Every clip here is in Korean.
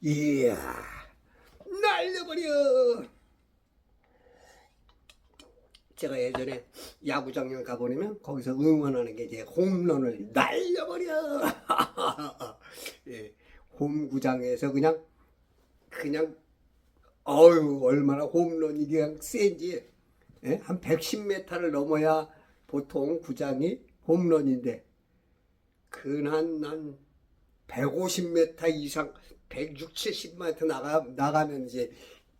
이야, 날려버려. 제가 예전에 야구장에 가보면 거기서 응원하는 게 이제 홈런을 날려버려. 예, 홈구장에서 그냥 어유 얼마나 홈런이 그냥 센지. 예? 한 110m를 넘어야 보통 구장이 홈런인데 근한 난 150m 이상 160, 70m 나가면 이제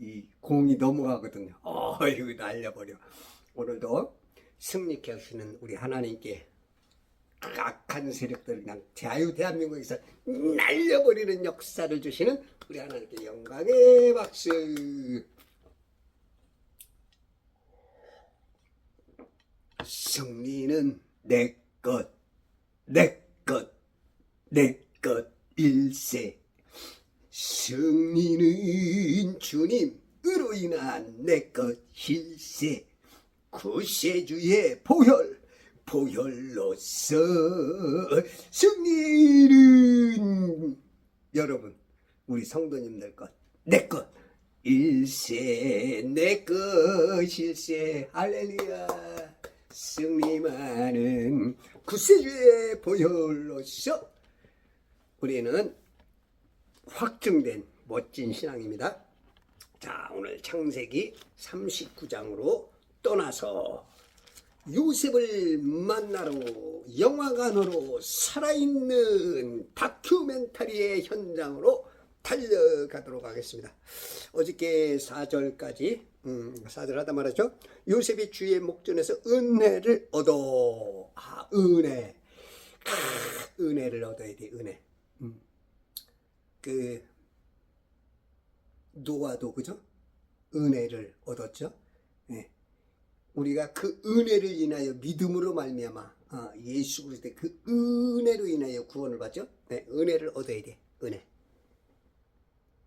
이 공이 넘어가거든요. 어이구 날려버려. 오늘도 승리케 하시는 우리 하나님께 악한 세력들 그냥 자유 대한민국에서 날려버리는 역사를 주시는 우리 하나님께 영광의 박수. 승리는 내 것, 내 것, 내 것 일세. 승리는 주님으로 인한 내 것 일세. 구세주의 보혈로서 승리는 여러분 우리 성도님들 것, 내 것 일세, 내 것 일세. 할렐루야. 승리만은 구세주의 보혈로서 우리는 확증된 멋진 신앙입니다. 자, 오늘 창세기 39장으로 떠나서 요셉을 만나러 영화관으로 살아있는 다큐멘터리의 현장으로 달려가도록 하겠습니다. 어저께 4절까지 4절 하다 말았죠. 요셉이 주의 목전에서 은혜를 얻어. 은혜. 은혜를 얻어야 돼. 은혜. 그 노아도 그죠? 은혜를 얻었죠. 네. 우리가 그 은혜를 인하여 믿음으로 말미암아 예수 그리스도의 그 은혜로 인하여 구원을 받죠. 네. 은혜를 얻어야 돼. 은혜.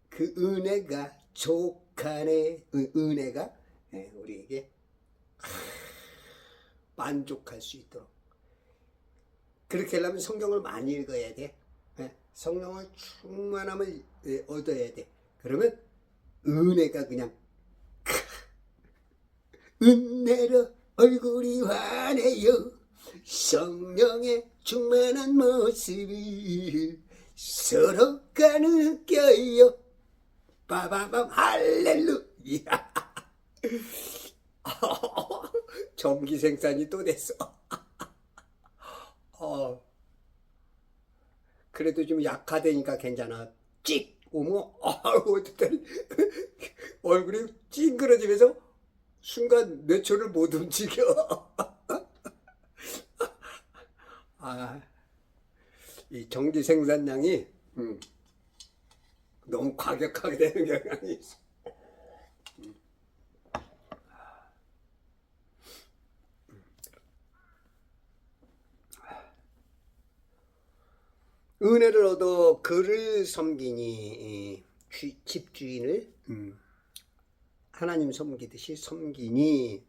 그 은혜가 족한의 은혜가 우리에게 만족할 수 있도록 그렇게 하려면 성경을 많이 읽어야 돼. 성령의 충만함을 얻어야 돼. 그러면 은혜가 그냥 은혜로 얼굴이 환해요. 성령의 충만한 모습을 서로가 느껴요. 빠바밤 할렐루야. 전기 생산이 또 됐어. 그래도 좀 약화되니까 괜찮아. 찍 오면 어떡하니 얼굴이 찡그러지면서 순간 몇 초를 못 움직여. 이 전기 생산량이 너무 과격하게 되는 경향이 있어. 은혜를 얻어 그를 섬기니 집주인을 하나님 섬기듯이 섬기니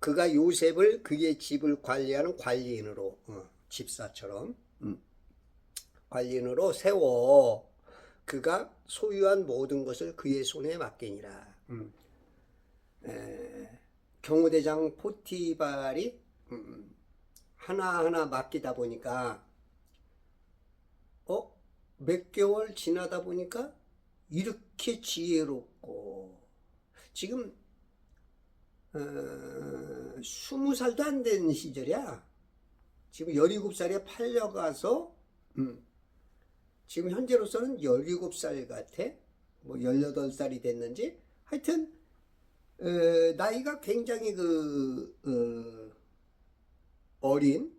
그가 요셉을 그의 집을 관리하는 관리인으로 집사처럼 관리인으로 세워 그가 소유한 모든 것을 그의 손에 맡기니라. 경호대장 포티발이 하나하나 맡기다 보니까 몇 개월 지나다 보니까 이렇게 지혜롭고 지금 20살도 안 된 시절이야. 지금 17살에 팔려가서 지금 현재로서는 17살 같아. 뭐 18살이 됐는지 하여튼 나이가 굉장히 어린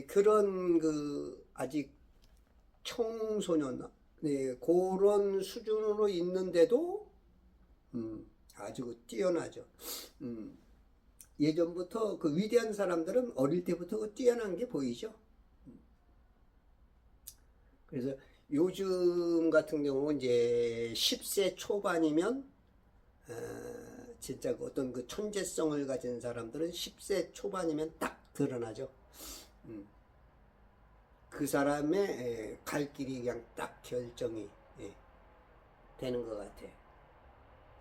그런 아직 청소년 그런 수준으로 있는데도 아주 뛰어나죠. 예전부터 그 위대한 사람들은 어릴 때부터 그 뛰어난 게 보이죠. 그래서 요즘 같은 경우 이제 10세 초반이면 진짜 어떤 그 천재성을 가진 사람들은 10세 초반이면 딱 드러나죠. 그 사람의 갈 길이 그냥 딱 결정이 되는 것 같아.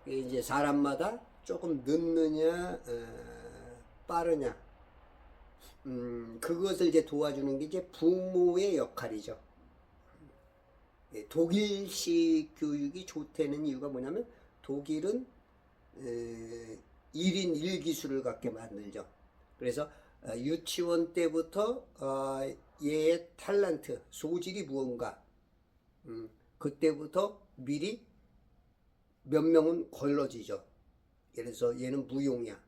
이제 사람마다 조금 늦느냐 빠르냐 그것을 이제 도와주는 게 이제 부모의 역할이죠. 독일식 교육이 좋다는 이유가 뭐냐면 독일은 1인 1기술을 갖게 만들죠. 그래서 유치원 때부터 얘의 탤런트, 소질이 무언가 그때부터 미리 몇 명은 걸러지죠. 예를 들어서 얘는 무용이야,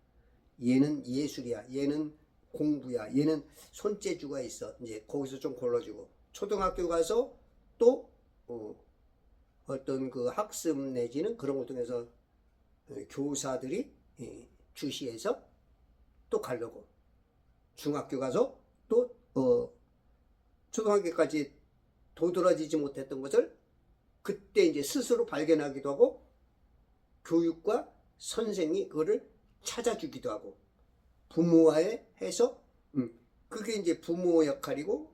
얘는 예술이야, 얘는 공부야, 얘는 손재주가 있어. 이제 거기서 좀 걸러지고 초등학교 가서 또 어떤 그 학습 내지는 그런 것 통해서 교사들이 주시해서 또 가려고 중학교 가서 또 초등학교까지 도드라지지 못했던 것을 그때 이제 스스로 발견하기도 하고 교육과 선생이 그거를 찾아주기도 하고 부모와의 해서 그게 이제 부모 역할이고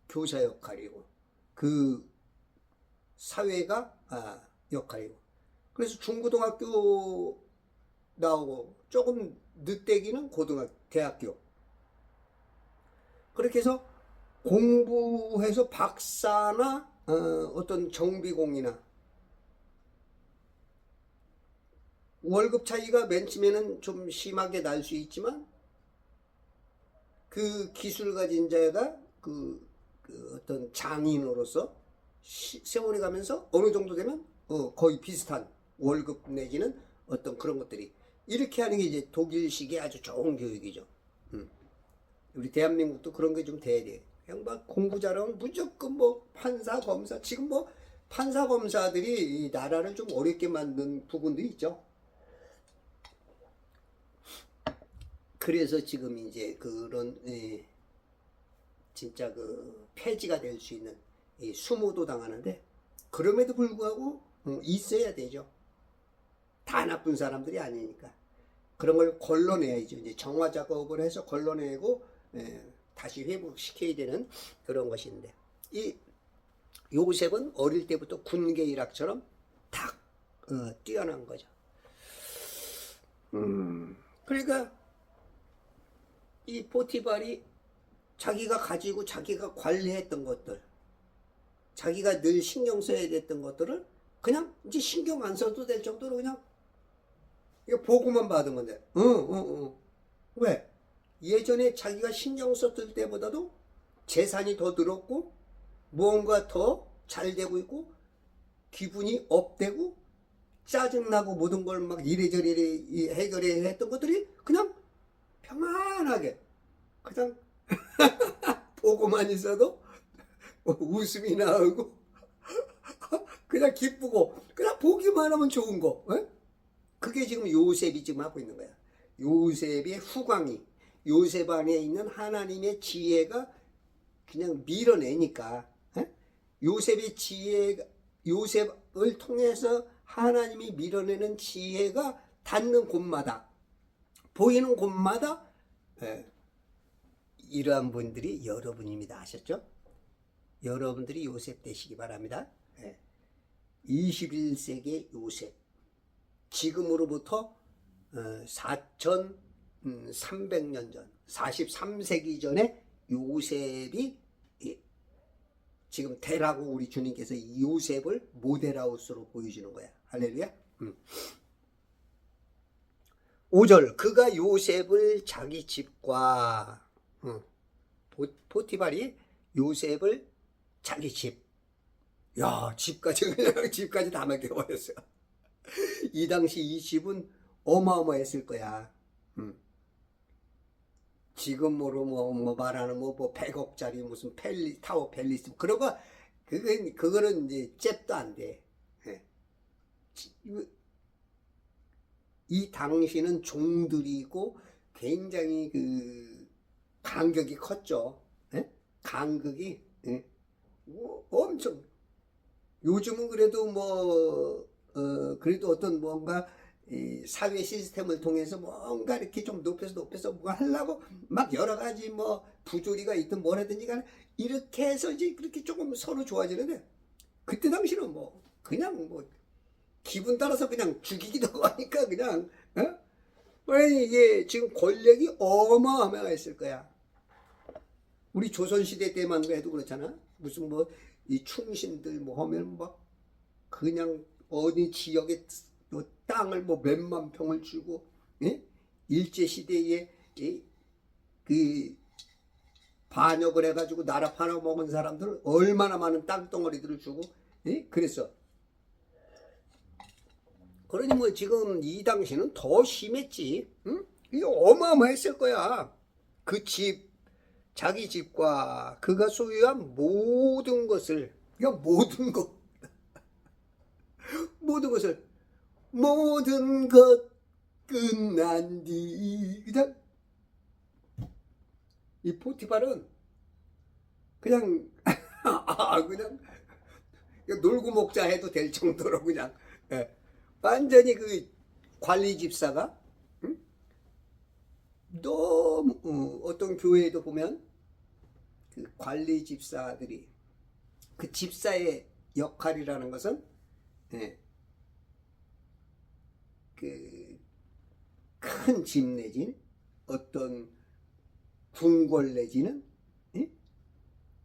교사 역할이고 그 사회가 역할이고 그래서 중고등학교 나오고 조금 늦대기는 대학교 그렇게 해서 공부해서 박사나 어떤 정비공이나 월급 차이가 맨 처음에는 좀 심하게 날 수 있지만 그 기술 가진 자가 그 어떤 장인으로서 세월이 가면서 어느 정도 되면 거의 비슷한 월급 내지는 어떤 그런 것들이 이렇게 하는 게 이제 독일식의 아주 좋은 교육이죠. 우리 대한민국도 그런 게 좀 돼야 돼. 그냥 막 공부 잘하면 무조건 뭐 판사 검사 지금 뭐 판사 검사들이 이 나라를 좀 어렵게 만든 부분도 있죠. 그래서 지금 이제 그런 진짜 그 폐지가 될 수 있는 수모도 당하는데 그럼에도 불구하고 있어야 되죠. 다 나쁜 사람들이 아니니까 그런 걸 걸러내야죠. 이제 정화 작업을 해서 걸러내고 다시 회복시켜야 되는 그런 것인데 이 요셉은 어릴 때부터 군계 일학처럼 딱 뛰어난 거죠. 그러니까 이 포티발이 자기가 가지고 자기가 관리했던 것들 자기가 늘 신경 써야 됐던 것들을 그냥 이제 신경 안 써도 될 정도로 그냥 이거 보고만 받으면 돼. 왜? 예전에 자기가 신경 썼을 때보다도 재산이 더 늘었고 무언가 더 잘 되고 있고 기분이 업되고 짜증나고 모든 걸 막 이래저래 해결해야 했던 것들이 그냥 평안하게 그냥 보고만 있어도 웃음이 나오고 그냥 기쁘고 그냥 보기만 하면 좋은 거. 그게 지금 요셉이 지금 하고 있는 거야. 요셉의 후광이 요셉 안에 있는 하나님의 지혜가 그냥 밀어내니까 요셉의 지혜가 요셉을 통해서 하나님이 밀어내는 지혜가 닿는 곳마다 보이는 곳마다 이러한 분들이 여러분입니다. 아셨죠? 여러분들이 요셉 되시기 바랍니다. 21세기의 요셉 지금으로부터 4300년 전 43세기 전에 요셉이 지금 대라고 우리 주님께서 이 요셉을 모델하우스로 보여주는 거야. 할렐루야. 5절 그가 요셉을 자기 집과 포티발이 요셉을 자기 집 집까지 그냥 집까지 다 맡겨버렸어요. 이 당시 이 집은 어마어마했을 거야. 지금으로 뭐 말하는 뭐 100억짜리 무슨 타워 팰리스 그런 거 그거는 이제 잽도 안 돼. 이 당시는 종들이고 굉장히 그 간격이 컸죠. 간극이 엄청. 요즘은 그래도 그래도 어떤 뭔가 이 사회 시스템을 통해서 뭔가 이렇게 좀 높여서 뭐 하려고 막 여러 가지 뭐 부조리가 있든 뭐라든지 간에 이렇게 해서 이제 그렇게 조금 서로 좋아지는데, 그때 당시는 뭐 그냥 뭐 기분 따라서 그냥 죽이기도 하고 하니까 그냥 왜 이게 지금 권력이 어마어마했을 거야. 우리 조선시대 때만 해도 그렇잖아. 무슨 뭐 이 충신들 뭐 하면 막 그냥 어디 지역에 땅을 뭐 몇만 평을 주고, 예? 일제시대에 그 반역을 해가지고 나라 팔아먹은 사람들 얼마나 많은 땅덩어리들을 주고, 예? 그래서 그러니 뭐 지금 이 당시는 더 심했지. 응? 이게 어마어마했을 거야. 그 집, 자기 집과 그가 소유한 모든 것을, 그러니까 모든 것, 모든 것을, 모든 것 끝난 뒤 그냥 이 포티발은 그냥 그냥 놀고 먹자 해도 될 정도로 그냥, 예. 완전히 그 관리 집사가, 응? 너무 어떤 교회에도 보면 그 관리 집사들이, 그 집사의 역할이라는 것은, 예, 그 큰 집 내지는 어떤 궁궐 내지는, 예?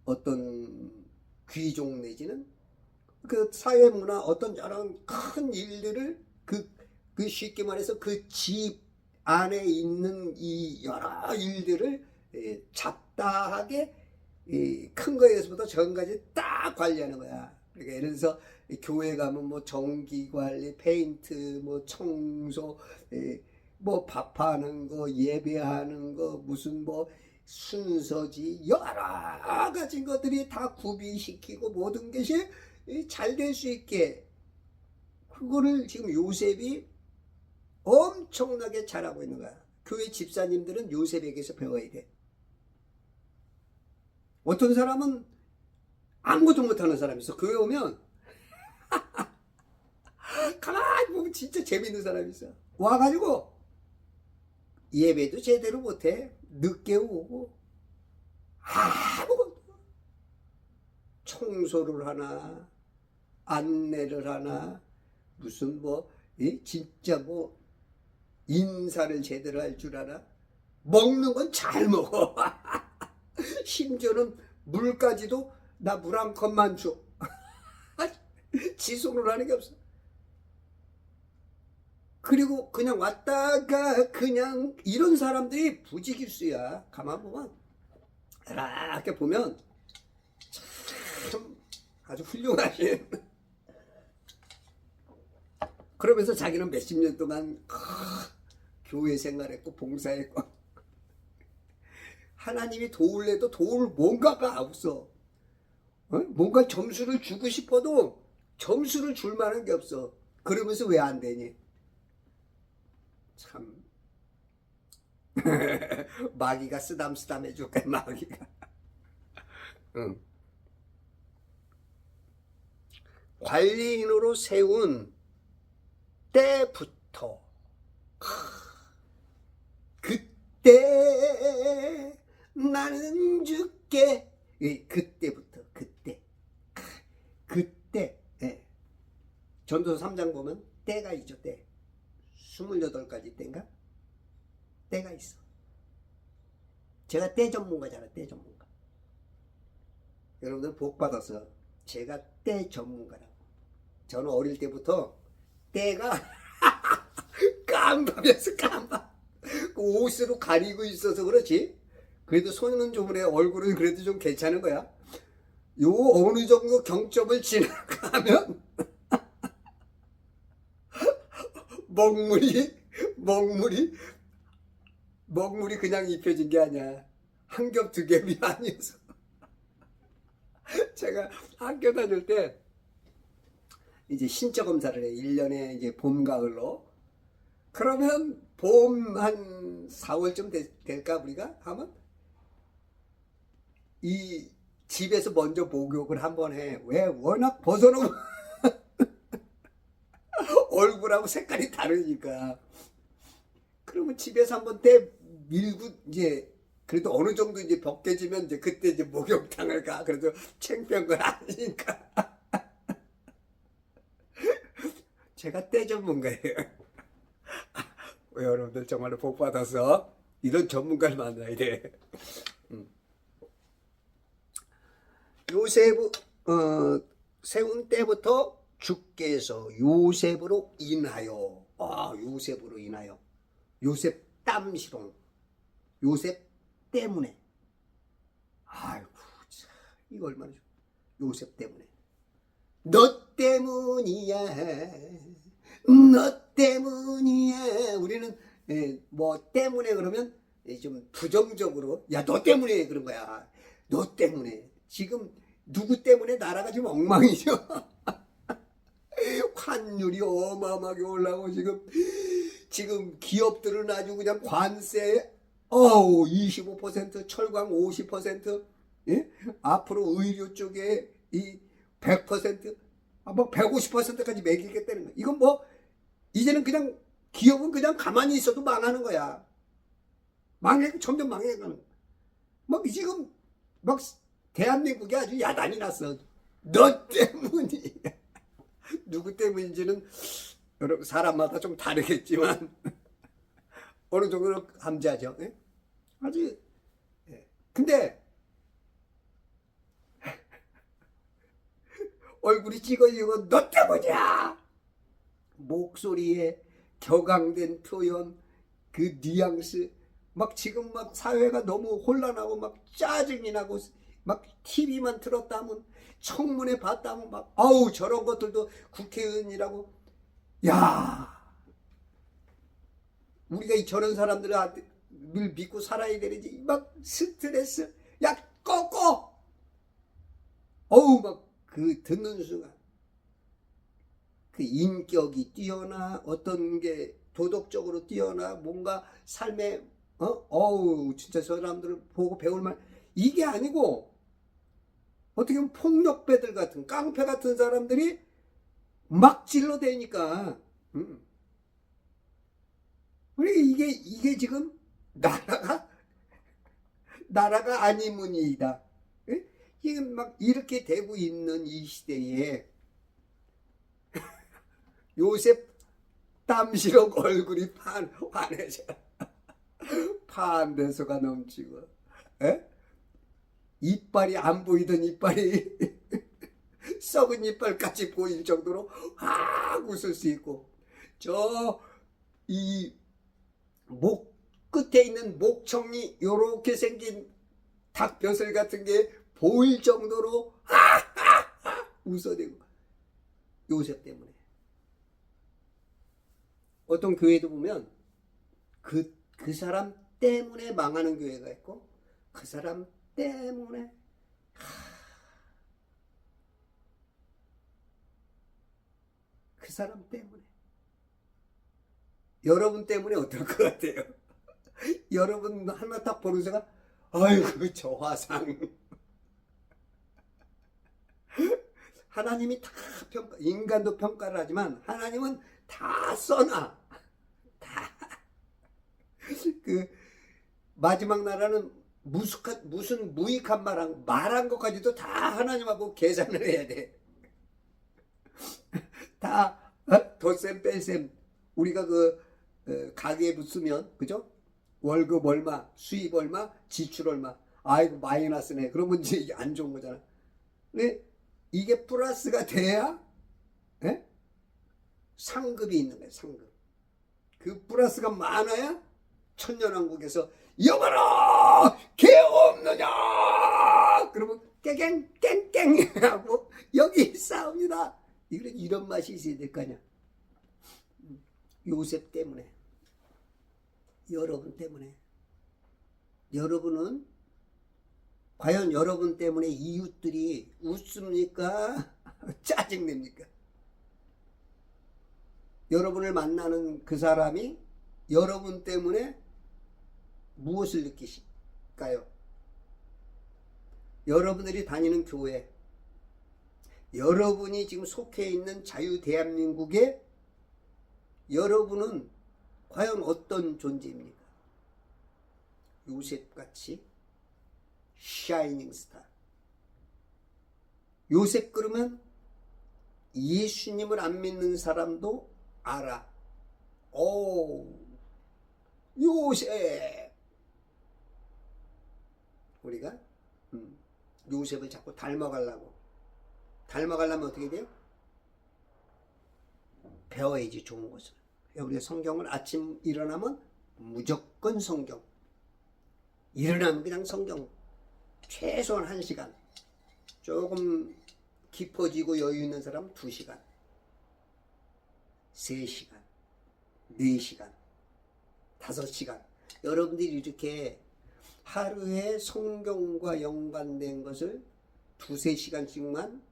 어떤 귀족 내지는 그 사회문화 어떤 여러 큰 일들을 그 쉽게 말해서 그 집 안에 있는 이 여러 일들을 잡다하게 큰 거에서부터 전까지 딱 관리하는 거야. 그러니까 예를 들어서 교회 가면 뭐 전기 관리, 페인트, 뭐 청소, 뭐 밥하는 거, 예배하는 거, 무슨 뭐 순서지, 여러 가지 것들이 다 구비시키고 모든 것이 잘 될 수 있게, 그거를 지금 요셉이 엄청나게 잘하고 있는 거야. 교회 집사님들은 요셉에게서 배워야 돼. 어떤 사람은 아무것도 못하는 사람이 있어. 교회 오면 가만히 보면 진짜 재밌는 사람이 있어. 와가지고 예배도 제대로 못해. 늦게 오고 아무것도, 청소를 하나 안내를 하나 무슨 뭐 진짜 뭐 인사를 제대로 할 줄 알아. 먹는 건 잘 먹어. 심지어는 물까지도 나 물 한 컵만 줘. 지손을 하는 게 없어. 그리고 그냥 왔다가 그냥 이런 사람들이 부지기수야. 가만 보면 이렇게 보면 참 아주 훌륭하신. 그러면서 자기는 몇십 년 동안 교회 생활했고 봉사했고, 하나님이 도울래도 도울 뭔가가 없어. 뭔가 점수를 주고 싶어도 점수를 줄 만한 게 없어. 그러면서 왜 안 되니? 참 마귀가 쓰담쓰담 해줄 거야. 마귀가. 응. 관리인으로 세운 때부터, 그때 나는 죽게, 그때부터, 그때, 예. 전도서 3장 보면 때가 있죠. 때 28가지 때인가? 때가 있어. 제가 때 전문가잖아. 때 전문가. 여러분들 복 받아서 제가 때 전문가라고. 저는 어릴 때부터 때가 깜깜했어. 깜깜. 그 옷으로 가리고 있어서 그렇지. 그래도 손은 좀 그래. 얼굴은 그래도 좀 괜찮은 거야. 요 어느 정도 경점을 지나가면 먹물이 그냥 입혀진 게 아니야. 한 겹 두 겹이 아니어서. 제가 학교 다닐 때 이제 신체 검사를 해. 1년에 이제 봄, 가을로. 그러면 봄 한 4월쯤 될까 우리가 하면 이 집에서 먼저 목욕을 한번 해. 왜? 워낙 벗어놓으면 얼굴하고 색깔이 다르니까. 그러면 집에서 한번 때 밀고 이제 그래도 어느 정도 이제 벗겨지면 이제 그때 이제 목욕탕을 가. 그래도 창피한 건 아니니까. 제가 때 전문가예요. 여러분들 정말로 복 받아서 이런 전문가를 만나야 돼. 요셉 세운 때부터 주께서 요셉으로 인하여, 요셉으로 인하여, 요셉 땀시롱, 요셉 때문에, 아이고 참, 이거 얼마나 좋아. 요셉 때문에, 너 때문이야, 너 때문이야. 우리는 뭐 때문에 그러면 좀 부정적으로, 야 너 때문에 그런 거야. 너 때문에. 지금 누구 때문에 나라가 지금 엉망이죠. 환율이 어마어마하게 올라가고 지금 기업들은 아주 그냥 관세 25%, 철강 50%, 예? 앞으로 의료 쪽에 이 100%, 뭐 150%까지 매기겠다는 거야. 이건 뭐 이제는 그냥 기업은 그냥 가만히 있어도 망하는 거야. 점점 망해가는 거야. 막 지금 막 대한민국이 아주 야단이 났어. 너 때문이야. 누구 때문인지는 여러분 사람마다 좀 다르겠지만 어느 정도로 감지하죠. 예? 아주 근데 얼굴이 찌그러지고 너 때문이야. 목소리에 격앙된 표현, 그 뉘앙스, 막 지금 막 사회가 너무 혼란하고 막 짜증이 나고 막 TV만 틀었다 하면 청문회 봤다 하면 막 저런 것들도 국회의원이라고. 야, 우리가 저런 사람들을 믿고 살아야 되는지 막 스트레스. 야 꺼 막 그 듣는 순간 그 인격이 뛰어나, 어떤 게 도덕적으로 뛰어나, 뭔가 삶에 진짜 저 사람들을 보고 배울 말, 이게 아니고 어떻게 보면 폭력배들 같은, 깡패 같은 사람들이 막 질러대니까 이게 지금 나라가 아니문이다. 이게 막 이렇게 되고 있는 이 시대에 요셉 땀시록 얼굴이 환해져. 파한대소가 넘치고, 이빨이 안 보이던 이빨이 썩은 이빨까지 보일 정도로 확 웃을 수 있고, 이 목 끝에 있는 목청이 요렇게 생긴 닭벼슬 같은 게 보일 정도로 웃어대고. 요셉 때문에. 어떤 교회도 보면 그 사람 때문에 망하는 교회가 있고, 그 사람 때문에 그 사람 때문에. 여러분 때문에 어떨 것 같아요? 여러분 하나 딱 보는 순간 아이고 저 화상. 하나님이 다 인간도 평가를 하지만 하나님은 다 써놔. 다. 그 마지막 나라는 무슨 무익한 말한 것까지도 다 하나님하고 계산을 해야 돼. 다 덧셈 뺄셈. 우리가 가게에 붙으면, 그죠? 월급 얼마, 수입 얼마, 지출 얼마. 아이고 마이너스네. 그러면 이제 안 좋은 거잖아. 근데 이게 플러스가 돼야 상급이 있는 거야. 상급. 그 플러스가 많아야 천년왕국에서 여봐라 개 없느냐 그러면 깽깽깽깽 하고 여기 싸웁니다. 이런 맛이 있어야 될 거 아니야. 요셉 때문에, 여러분 때문에. 여러분은 과연 여러분 때문에 이웃들이 웃습니까? 짜증냅니까? 여러분을 만나는 그 사람이 여러분 때문에 무엇을 느끼실까요? 여러분들이 다니는 교회, 여러분이 지금 속해 있는 자유 대한민국에 여러분은 과연 어떤 존재입니까? 요셉같이 샤이닝 스타. 요셉 그러면 예수님을 안 믿는 사람도 알아. 오, 요셉. 우리가 요셉을 자꾸 닮아가려면 어떻게 돼요? 배워야지, 좋은 것을. 우리가 성경을 아침 일어나면 무조건 성경. 일어나면 그냥 성경. 최소한 1시간. 조금 깊어지고 여유 있는 사람 2시간. 3시간. 4시간. 5시간. 여러분들이 이렇게 하루에 성경과 연관된 것을 2-3시간씩만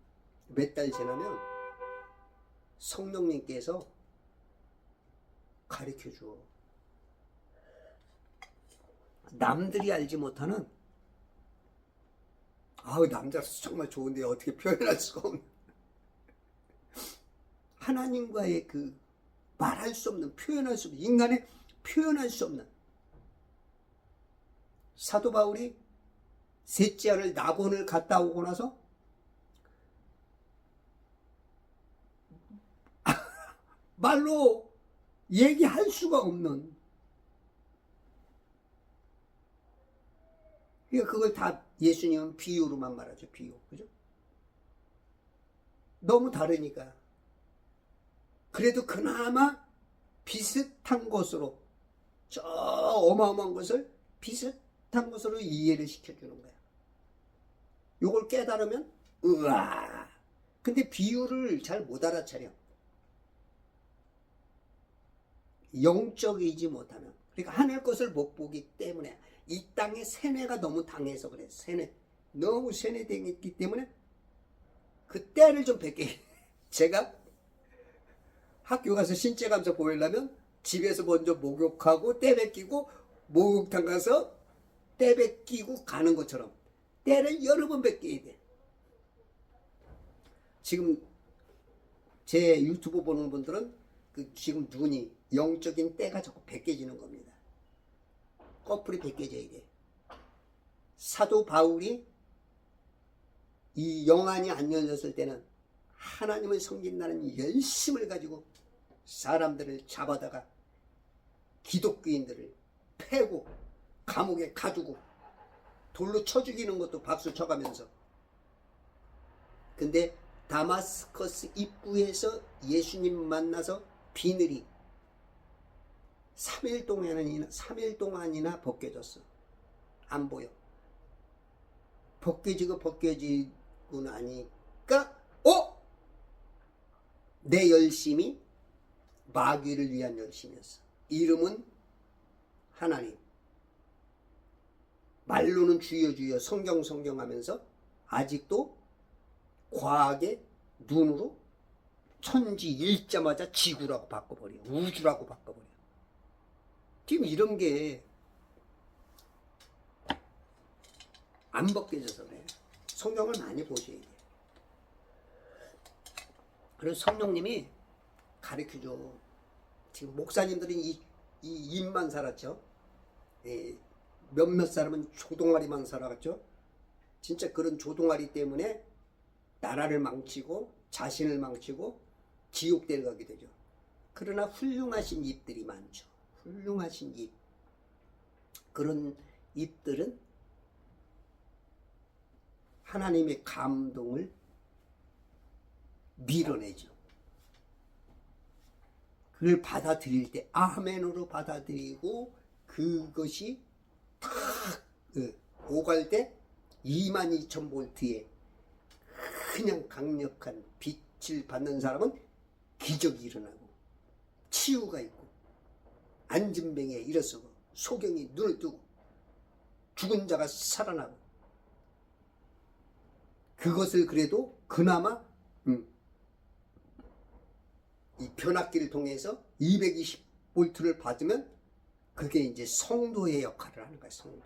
몇 달 지나면 성령님께서 가르쳐 줘. 남들이 알지 못하는, 남자로서 정말 좋은데 어떻게 표현할 수가 없는 하나님과의 그 말할 수 없는, 표현할 수 없는, 인간의 표현할 수 없는. 사도 바울이 셋째 아들 나본을 갔다 오고 나서 말로 얘기할 수가 없는, 그러니까 그걸 다 예수님은 비유로만 말하죠. 비유. 그죠? 너무 다르니까. 그래도 그나마 비슷한 것으로, 저 어마어마한 것을 비슷한 것으로 이해를 시켜주는 거야. 요걸 깨달으면 으아. 근데 비유를 잘 못 알아차려. 영적이지 못하면. 그러니까 하늘 것을 못 보기 때문에, 이 땅에 세뇌가 너무 당해서 그래. 너무 세뇌되기 때문에 그 때를 좀 뵙게. 제가 학교 가서 신체감사 보이려면 집에서 먼저 목욕하고 때 뵙기고, 목욕탕 가서 때 뵙기고 가는 것처럼 때를 여러 번 뵙게 돼. 지금 제 유튜브 보는 분들은 지금 눈이, 영적인 때가 자꾸 벗겨지는 겁니다. 꺼풀이 벗겨져야 돼. 사도 바울이 이 영안이 안 열렸을 때는 하나님을 섬긴다는 열심을 가지고 사람들을 잡아다가 기독교인들을 패고 감옥에 가두고 돌로 쳐 죽이는 것도 박수 쳐가면서. 근데 다마스커스 입구에서 예수님 만나서 비늘이 3일 동안이나 벗겨졌어. 안 보여. 벗겨지고 나니까 내 열심이 마귀를 위한 열심이었어. 이름은 하나님. 말로는 주여 주여 성경 하면서 아직도 과학의 눈으로 천지 읽자마자 지구라고 바꿔버려. 우주라고 바꿔버려. 지금 이런 게 안 벗겨져서 그래. 성경을 많이 보셔야 돼. 그래서 성령님이 가르쳐줘. 지금 목사님들은 이 입만 살았죠. 몇몇 사람은 조동아리만 살아갔죠. 진짜 그런 조동아리 때문에 나라를 망치고 자신을 망치고 지옥 데려가게 되죠. 그러나 훌륭하신 입들이 많죠. 훌륭하신 입. 그런 입들은 하나님의 감동을 밀어내죠. 그걸 받아들일 때 아멘으로 받아들이고, 그것이 탁 오갈 때 22,000볼트의 그냥 강력한 빛을 받는 사람은 기적이 일어나고 치유가 있고 안진병에 일어서고 소경이 눈을 뜨고 죽은 자가 살아나고. 그것을 그래도 그나마 이 변압기를 통해서 220볼트를 받으면 그게 이제 성도의 역할을 하는 거야. 성도.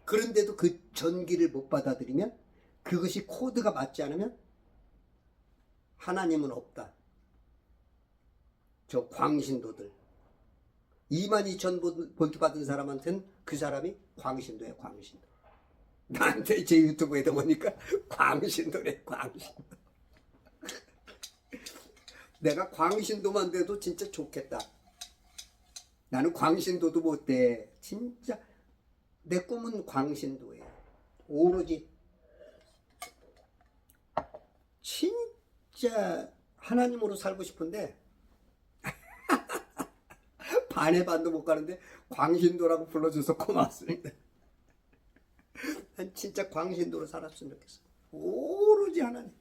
그런데도 그 전기를 못 받아들이면, 그것이 코드가 맞지 않으면 하나님은 없다. 저 광신도들 22,000볼트 받은 사람한테는 그 사람이 광신도예요, 광신도. 나한테 제 유튜브에다 보니까 광신도래, 광신도. 내가 광신도만 돼도 진짜 좋겠다. 나는 광신도도 못 돼. 진짜 내 꿈은 광신도예요. 오로지 진짜 하나님으로 살고 싶은데 반의 반도 못 가는데 광신도라고 불러줘서 고맙습니다. 난 진짜 광신도로 살았으면 좋겠어. 오로지 하나님.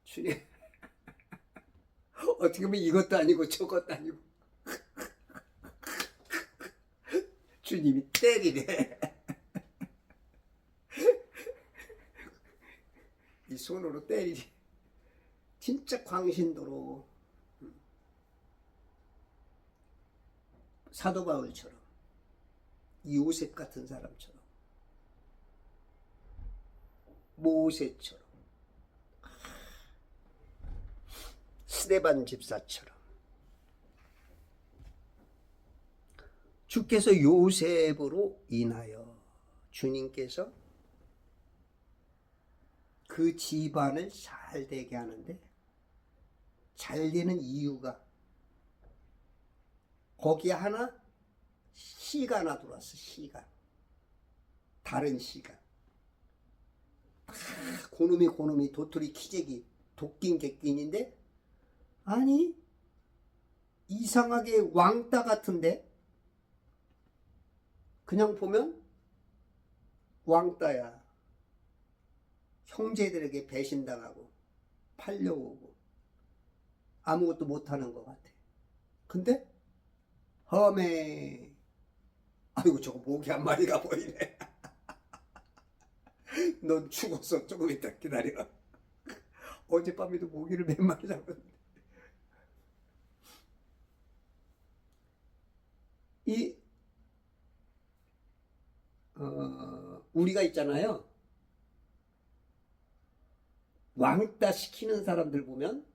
주님, 어떻게 보면 이것도 아니고 저것도 아니고 주님이 때리네. 이 손으로 때리지. 진짜 광신도로 사도 바울처럼 요셉 같은 사람처럼 모세처럼 스데반 집사처럼 주께서 요셉으로 인하여 주님께서 그 집안을 잘 되게 하는데 잘 되는 이유가 거기에 하나 시가 하나 들어왔어. 시가 다른 시가 고놈이 도토리 키재기 도낀 객긴인데 아니 이상하게 왕따 같은데 그냥 보면 왕따야. 형제들에게 배신당하고 팔려오고 아무것도 못하는 것 같아. 근데 험해. 아이고 저거 모기 한 마리가 보이네. 넌 죽었어. 조금 이따 기다려. 어젯밤에도 모기를 몇 마리 잡았는데. 우리가 있잖아요. 왕따 시키는 사람들 보면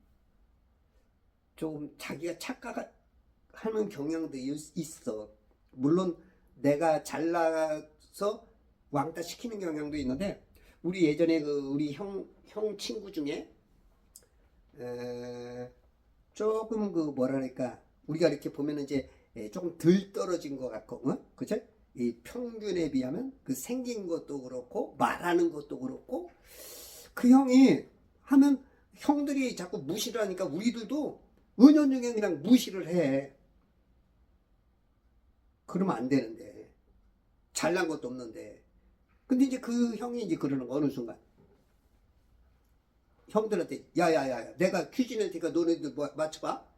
조금 자기가 착각하는 경향도 있어. 물론 내가 잘나서 왕따 시키는 경향도 있는데 우리 예전에 우리 형 친구 중에 조금 뭐랄까 우리가 이렇게 보면은 이제 조금 덜 떨어진 것 같고, 그죠? 이 평균에 비하면 그 생긴 것도 그렇고 말하는 것도 그렇고 그 형이 하면 형들이 자꾸 무시를 하니까 우리들도 은연중에 그냥 무시를 해. 그러면 안 되는데 잘난 것도 없는데. 근데 이제 그 형이 이제 그러는 거 어느 순간 형들한테 야야야 내가 퀴즈 낼 테니까 너네들 맞춰봐.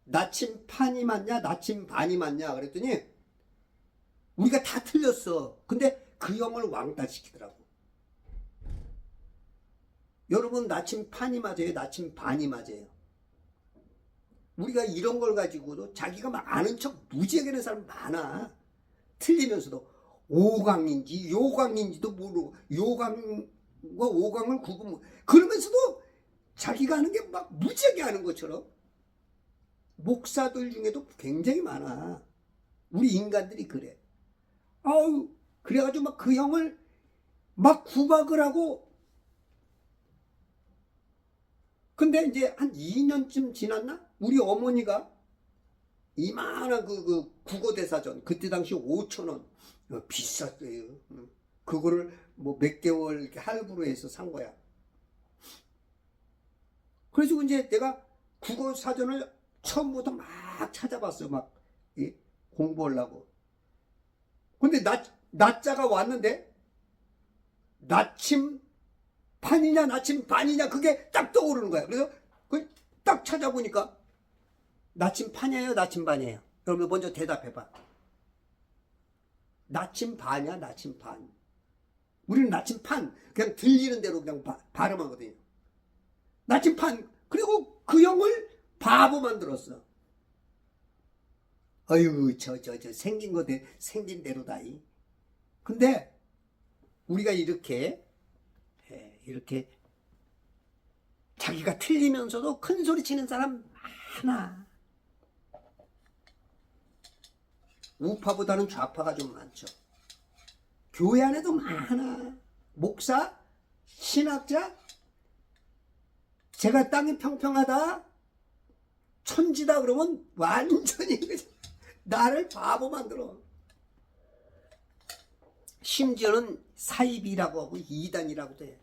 나침판이 맞냐 나침반이 맞냐 그랬더니 우리가 다 틀렸어. 근데 그 형을 왕따 시키더라고. 여러분 나침판이 맞아요 나침반이 맞아요? 우리가 이런 걸 가지고도 자기가 막 아는 척 무지하게 하는 사람 많아. 틀리면서도 오강인지 요강인지도 모르고 요강과 오강을 구분 그러면서도 자기가 하는 게 막 무지하게 하는 것처럼. 목사들 중에도 굉장히 많아. 우리 인간들이 그래. 아우 그래가지고 막 그 형을 막 구박을 하고. 근데 이제 한 2년쯤 지났나? 우리 어머니가 이만한 그 국어대사전 그때 당시 5,000원 비쌌어요. 그거를 뭐 몇 개월 이렇게 할부로 해서 산 거야. 그래서 이제 내가 국어사전을 처음부터 막 찾아봤어. 막 공부하려고. 근데 나자가 왔는데 나침판이냐 나침반이냐 그게 딱 떠오르는 거야. 그래서 딱 찾아보니까 나침판이에요 나침반이에요? 그러면 먼저 대답해봐. 나침반이야 나침반? 우리는 나침판 그냥 들리는 대로 그냥 발음하거든요. 나침판. 그리고 그 형을 바보 만들었어. 어휴 저 생긴 거 생긴 대로다. 근데 우리가 이렇게 자기가 틀리면서도 큰 소리 치는 사람 많아. 우파보다는 좌파가 좀 많죠. 교회 안에도 많아. 목사, 신학자, 제가 땅이 평평하다, 천지다 그러면 완전히 나를 바보 만들어. 심지어는 사입이라고 하고 이단이라고도 해.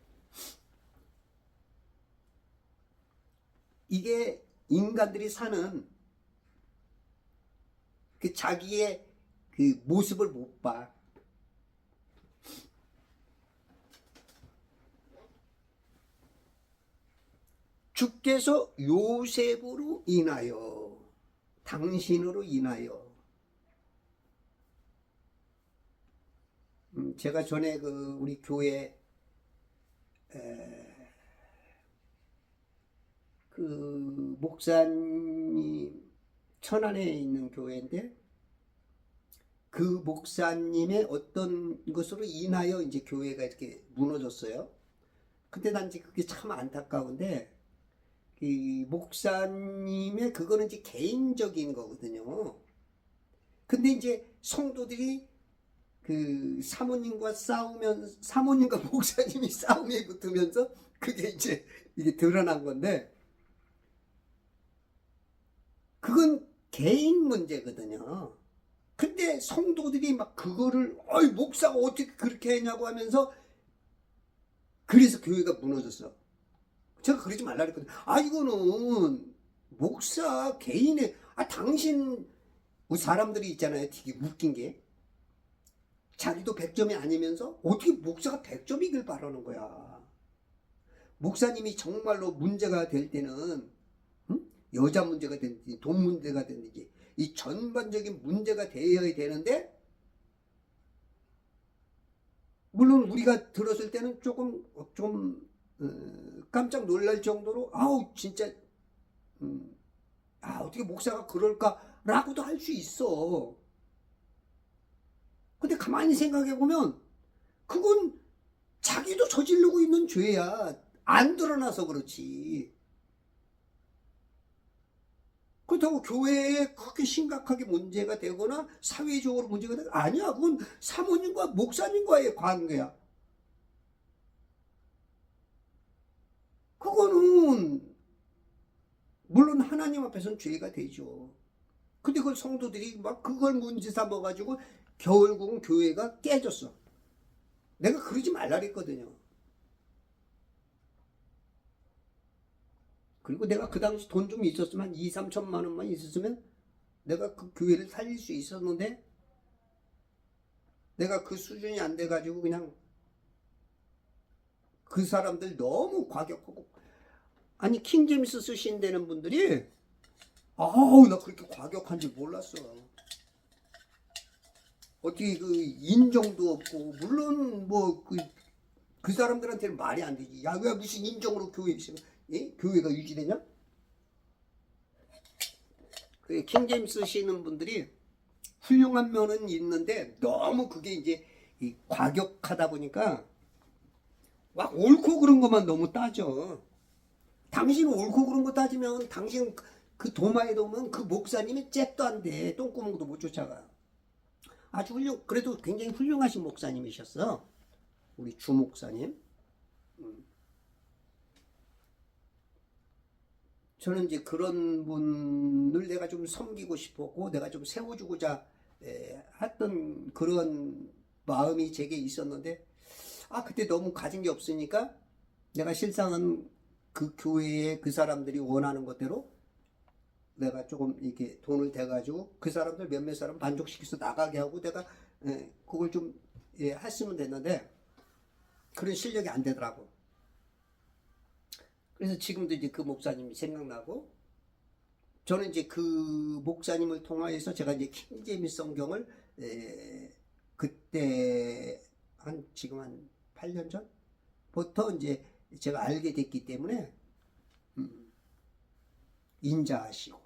이게 인간들이 사는 그 자기의 그 모습을 못 봐. 주께서 요셉으로 인하여, 당신으로 인하여. 제가 전에 그 우리 교회 그 목사님 천안에 있는 교회인데, 그 목사님의 어떤 것으로 인하여 이제 교회가 이렇게 무너졌어요. 근데 난 이제 그게 참 안타까운데, 이 목사님의 그거는 이제 개인적인 거거든요. 근데 이제 성도들이 그 사모님과 목사님이 싸움에 붙으면서 그게 이제 이게 드러난 건데, 그건 개인 문제거든요. 근데 성도들이 막 그거를 어이 목사가 어떻게 그렇게 했냐고 하면서, 그래서 교회가 무너졌어. 제가 그러지 말라 그랬거든요. 이거는 목사 개인의, 당신, 우리 사람들이 있잖아요. 되게 웃긴 게, 자기도 100점이 아니면서 어떻게 목사가 100점이길 바라는 거야. 목사님이 정말로 문제가 될 때는, 여자 문제가 되든지 돈 문제가 되든지 이 전반적인 문제가 되어야 되는데, 물론 우리가 들었을 때는 좀 깜짝 놀랄 정도로 진짜 어떻게 목사가 그럴까라고도 할 수 있어. 근데 가만히 생각해 보면 그건 자기도 저지르고 있는 죄야. 안 드러나서 그렇지. 그렇다고 교회에 그렇게 심각하게 문제가 되거나 사회적으로 문제가 되거나, 아니야. 그건 사모님과 목사님과의 관계야. 그거는 물론 하나님 앞에서는 죄가 되죠. 근데 그걸 성도들이 막 그걸 문제 삼아가지고 결국은 교회가 깨졌어. 내가 그러지 말라 그랬거든요. 그리고 내가 그 당시 돈 좀 있었으면, 2, 3천만 원만 있었으면 내가 그 교회를 살릴 수 있었는데, 내가 그 수준이 안 돼가지고 그냥 그 사람들 너무 과격하고, 아니 킹제임스 쓰신다는 분들이 나 그렇게 과격한 줄 몰랐어. 어떻게 그 인정도 없고, 물론 뭐 그 사람들한테는 말이 안 되지. 야, 왜 무슨 인정으로 교회 있으면 교회가 유지되냐? 그 킹제임스 쓰시는 분들이 훌륭한 면은 있는데 너무 그게 이제 과격하다 보니까 막 옳고 그런 것만 너무 따져. 당신 옳고 그런 거 따지면 당신 그 도마에 놓으면 그 목사님이 잽도 안 돼. 똥구멍도 못 쫓아가. 아주 그래도 굉장히 훌륭하신 목사님이셨어. 우리 주 목사님. 저는 이제 그런 분을 내가 좀 섬기고 싶었고, 내가 좀 세워주고자 했던 그런 마음이 제게 있었는데, 그때 너무 가진 게 없으니까 내가 실상은 그 교회에 그 사람들이 원하는 것대로 내가 조금 이렇게 돈을 대가지고 그 사람들 몇몇 사람 만족시켜서 나가게 하고, 내가 그걸 좀 했으면 됐는데 그런 실력이 안 되더라고. 그래서 지금도 이제 그 목사님이 생각나고, 저는 이제 그 목사님을 통하여서 제가 이제 킹제임스 성경을 그때 지금 한 8년 전부터 이제 제가 알게 됐기 때문에 인자하시고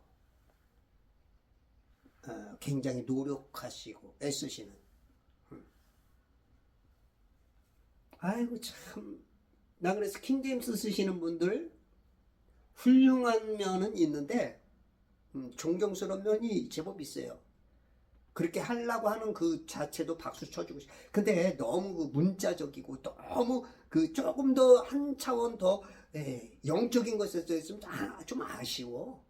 굉장히 노력하시고 애쓰시는, 아이고 참, 나 그래서 킹제임스 쓰시는 분들 훌륭한 면은 있는데 존경스러운 면이 제법 있어요. 그렇게 하려고 하는 그 자체도 박수 쳐주고 싶어. 근데 너무 그 문자적이고 너무 그 조금 더 한 차원 더 영적인 것에 있으면 좀 아쉬워.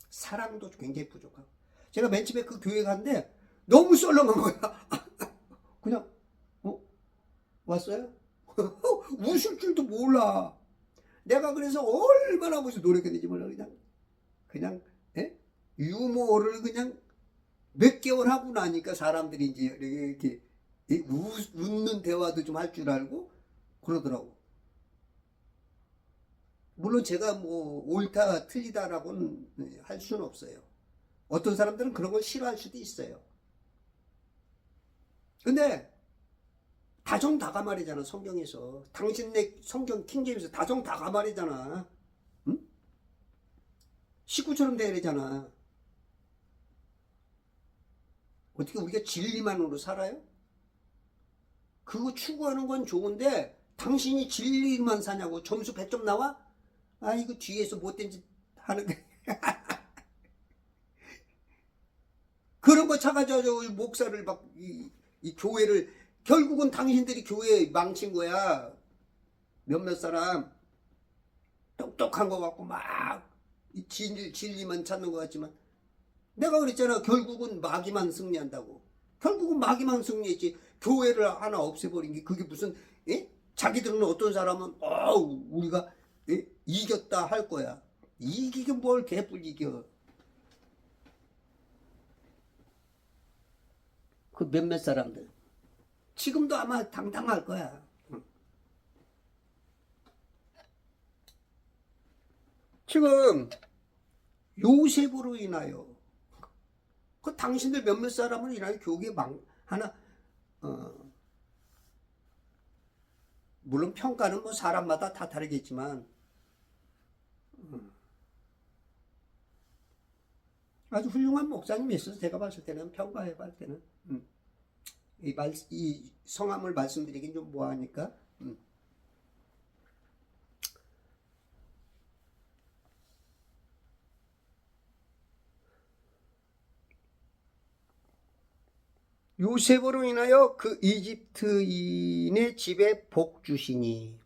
사랑도 굉장히 부족하고. 제가 맨 처음에 그 교회 갔는데 너무 썰렁한 거야. 그냥 왔어요? 웃을 줄도 몰라. 내가 그래서 얼마나 무슨 노력했는지 몰라. 그냥 유머를 그냥 몇 개월 하고 나니까 사람들이 이제 이렇게 웃는 대화도 좀 할 줄 알고 그러더라고. 물론 제가 뭐 옳다 틀리다라고는 할 수는 없어요. 어떤 사람들은 그런 걸 싫어할 수도 있어요. 근데 다정다감하래잖아, 성경에서. 당신네 성경 킹제임스 다정다감하래잖아. 응? 식구처럼 대하래잖아. 어떻게 우리가 진리만으로 살아요? 그거 추구하는 건 좋은데 당신이 진리만 사냐고. 점수 100점 나와? 아, 이거 뒤에서 못된 짓 하는 거. 그런 거 찾아가지고 목사를 막 이 교회를, 결국은 당신들이 교회 망친 거야. 몇몇 사람 똑똑한 거 같고 막 진리만 찾는 것 같지만, 내가 그랬잖아. 결국은 마귀만 승리한다고. 결국은 마귀만 승리했지. 교회를 하나 없애버린 게 그게 무슨, 자기들은 어떤 사람은 우리가 이겼다 할 거야. 이기긴 뭘 개뿔 이겨. 그 몇몇 사람들 지금도 아마 당당할 거야. 지금 요셉으로 인하여 그 당신들 몇몇 사람으로 인하여 교계 하나 물론 평가는 뭐 사람마다 다 다르겠지만 아주 훌륭한 목사님이 있어서 제가 봤을 때는, 평가해 봤을 때는 이 성함을 말씀드리긴 좀 뭐하니까 요셉으로 인하여 그 이집트인의 집에 복 주시니.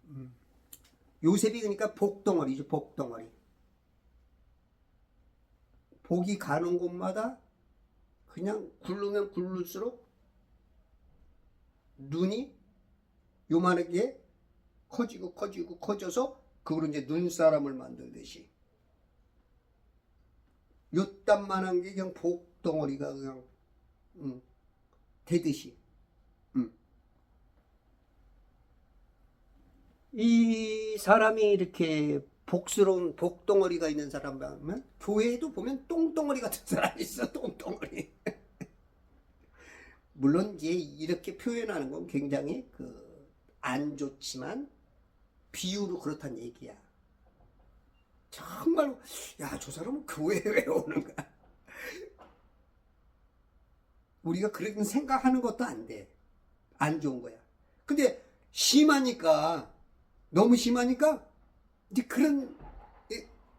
요셉이 그러니까 복덩어리죠. 복덩어리. 복이 가는 곳마다 그냥 굴르면 굴를수록 눈이 요만하게 커지고 커지고 커져서 그걸로 이제 눈사람을 만들듯이 요딴만한 게 그냥 복덩어리가 그냥 되듯이. 이 사람이 이렇게 복스러운 복덩어리가 있는 사람이면, 교회에도 보면 똥덩어리 같은 사람이 있어. 똥덩어리. 물론 이제 이렇게 표현하는 건 굉장히 안 좋지만 비유로 그렇다는 얘기야. 정말로 야, 저 사람은 교회에 왜 오는가. 우리가 그렇게 생각하는 것도 안 돼. 안 좋은 거야. 근데 심하니까, 너무 심하니까 이제 그런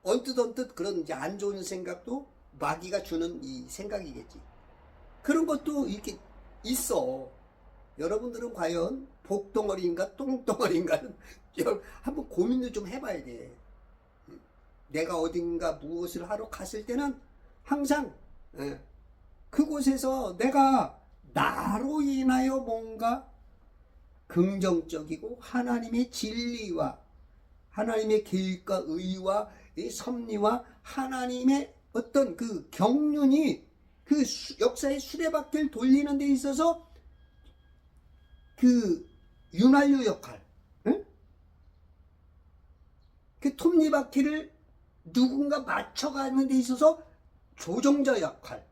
언뜻 그런 이제 안 좋은 생각도 마귀가 주는 이 생각이겠지. 그런 것도 이렇게 있어. 여러분들은 과연 복덩어리인가 똥덩어리인가는 한번 고민을 좀 해봐야 돼. 내가 어딘가 무엇을 하러 갔을 때는 항상 그곳에서 내가 나로 인하여 뭔가 긍정적이고 하나님의 진리와 하나님의 계획과 의와 섭리와 하나님의 어떤 그 경륜이 그 역사의 수레바퀴를 돌리는 데 있어서 그 윤활유 역할, 그 톱니바퀴를 누군가 맞춰가는 데 있어서 조종자 역할,